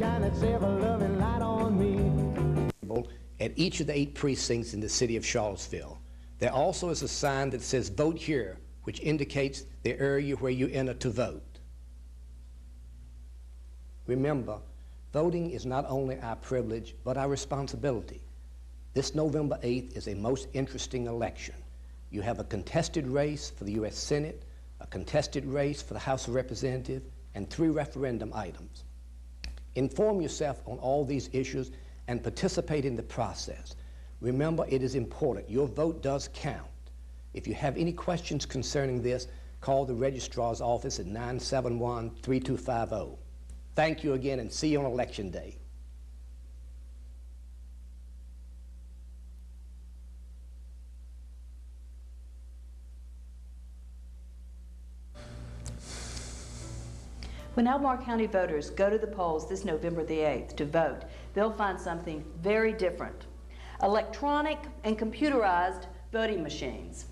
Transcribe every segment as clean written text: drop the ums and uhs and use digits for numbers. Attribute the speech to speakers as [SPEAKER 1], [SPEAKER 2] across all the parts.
[SPEAKER 1] shine its ever-loving light on me.
[SPEAKER 2] At each of the 8 precincts in the city of Charlottesville. There also is a sign that says "Vote Here," which indicates the area where you enter to vote. Remember, voting is not only our privilege, but our responsibility. This November 8th is a most interesting election. You have a contested race for the U.S. Senate, a contested race for the House of Representatives, and 3 referendum items. Inform yourself on all these issues and participate in the process. Remember, it is important. Your vote does count. If you have any questions concerning this, call the registrar's office at 971-3250. Thank you again, and see you on Election Day.
[SPEAKER 3] When Albemarle County voters go to the polls this November the 8th to vote, they'll find something very different. Electronic and computerized voting machines.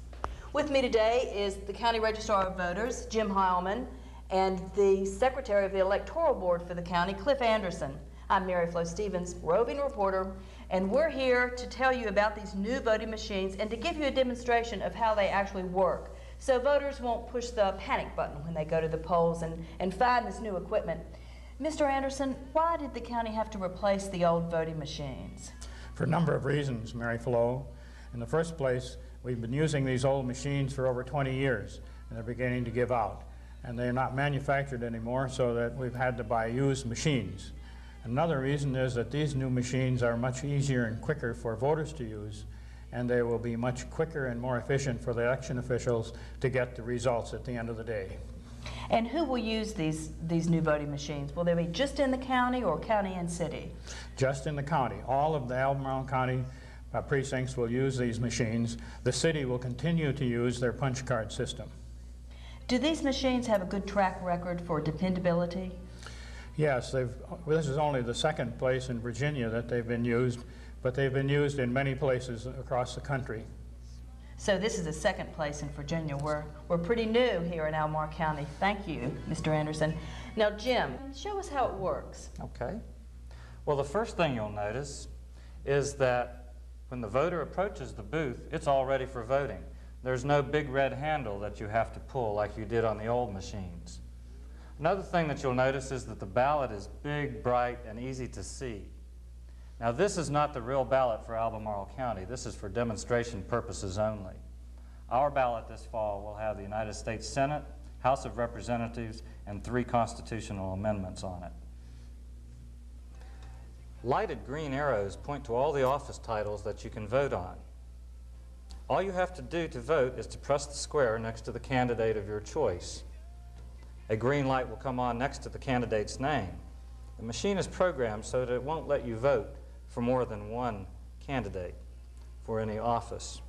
[SPEAKER 3] With me today is the County Registrar of Voters, Jim Heilman, and the Secretary of the Electoral Board for the county, Clif Anderson. I'm Mary Flo Stevens, roving reporter, and we're here to tell you about these new voting machines and to give you a demonstration of how they actually work, so voters won't push the panic button when they go to the polls and find this new equipment. Mr. Anderson, why did the county have to replace the old voting machines?
[SPEAKER 4] For a number of reasons, Mary Flo. In the first place, we've been using these old machines for over 20 years, and they're beginning to give out. And they're not manufactured anymore, so that we've had to buy used machines. Another reason is that these new machines are much easier and quicker for voters to use, and they will be much quicker and more efficient for the election officials to get the results at the end of the day.
[SPEAKER 3] And who will use these new voting machines? Will they be just in the county or county and city?
[SPEAKER 4] Just in the county. All of the Albemarle County precincts will use these machines. The city will continue to use their punch card system.
[SPEAKER 3] Do these machines have a good track record for dependability?
[SPEAKER 4] Yes, this is only the 2nd place in Virginia that they've been used, but they've been used in many places across the country.
[SPEAKER 3] So this is the 2nd place in Virginia. We're pretty new here in Albemarle County. Thank you, Mr. Anderson. Now, Jim, show us how it works.
[SPEAKER 5] Okay. Well, the first thing you'll notice is that when the voter approaches the booth, it's all ready for voting. There's no big red handle that you have to pull like you did on the old machines. Another thing that you'll notice is that the ballot is big, bright, and easy to see. Now, this is not the real ballot for Albemarle County. This is for demonstration purposes only. Our ballot this fall will have the United States Senate, House of Representatives, and 3 constitutional amendments on it. Lighted green arrows point to all the office titles that you can vote on. All you have to do to vote is to press the square next to the candidate of your choice. A green light will come on next to the candidate's name. The machine is programmed so that it won't let you vote for more than one candidate for any office.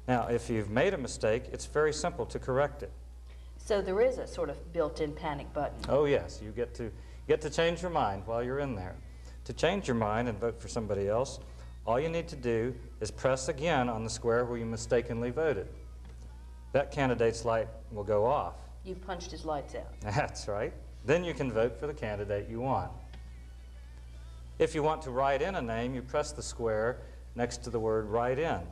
[SPEAKER 5] Now, if you've made a mistake, it's very simple to correct it.
[SPEAKER 3] So there is a sort of built-in panic button.
[SPEAKER 5] Oh yes, you get to change your mind while you're in there. To change your mind and vote for somebody else, all you need to do is press again on the square where you mistakenly voted. That candidate's light will go off.
[SPEAKER 3] You've punched his lights out.
[SPEAKER 5] That's right. Then you can vote for the candidate you want. If you want to write in a name, you press the square next to the word "write in."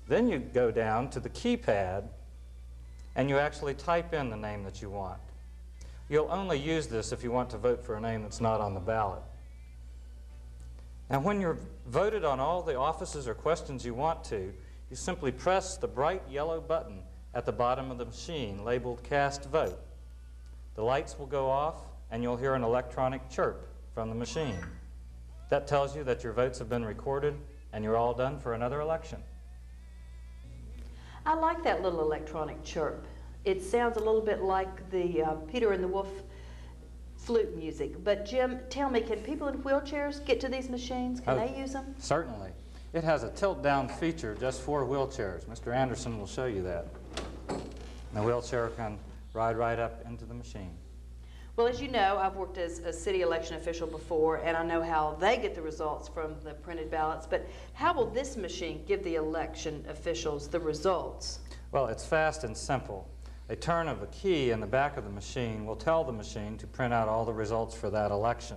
[SPEAKER 5] Then you go down to the keypad and you actually type in the name that you want. You'll only use this if you want to vote for a name that's not on the ballot. Now, when you're voted on all the offices or questions you want to, you simply press the bright yellow button at the bottom of the machine labeled "Cast Vote." The lights will go off and you'll hear an electronic chirp from the machine. That tells you that your votes have been recorded and you're all done for another election.
[SPEAKER 3] I like that little electronic chirp. It sounds a little bit like the Peter and the Wolf flute music. But Jim, tell me, can people in wheelchairs get to these machines? Can they use them?
[SPEAKER 5] Certainly. It has a tilt-down feature just for wheelchairs. Mr. Anderson will show you that. The wheelchair can ride right up into the machine.
[SPEAKER 3] Well, as you know, I've worked as a city election official before, and I know how they get the results from the printed ballots, but how will this machine give the election officials the results?
[SPEAKER 5] Well, it's fast and simple. A turn of a key in the back of the machine will tell the machine to print out all the results for that election.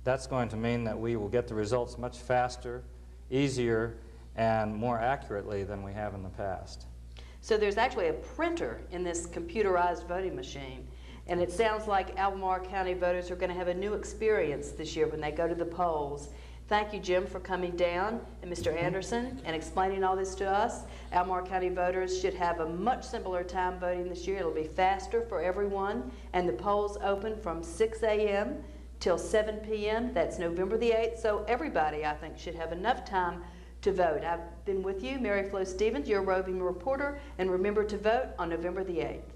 [SPEAKER 5] That's going to mean that we will get the results much faster, easier, and more accurately than we have in the past.
[SPEAKER 3] So there's actually a printer in this computerized voting machine, and it sounds like Albemarle County voters are going to have a new experience this year when they go to the polls. Thank you, Jim, for coming down, and Mr. Anderson, and explaining all this to us. Albemarle County voters should have a much simpler time voting this year. It'll be faster for everyone, and the polls open from 6 a.m. till 7 p.m. That's November the 8th, so everybody, I think, should have enough time to vote. I've been with you, Mary Flo Stevens, your roving reporter, and remember to vote on November the 8th.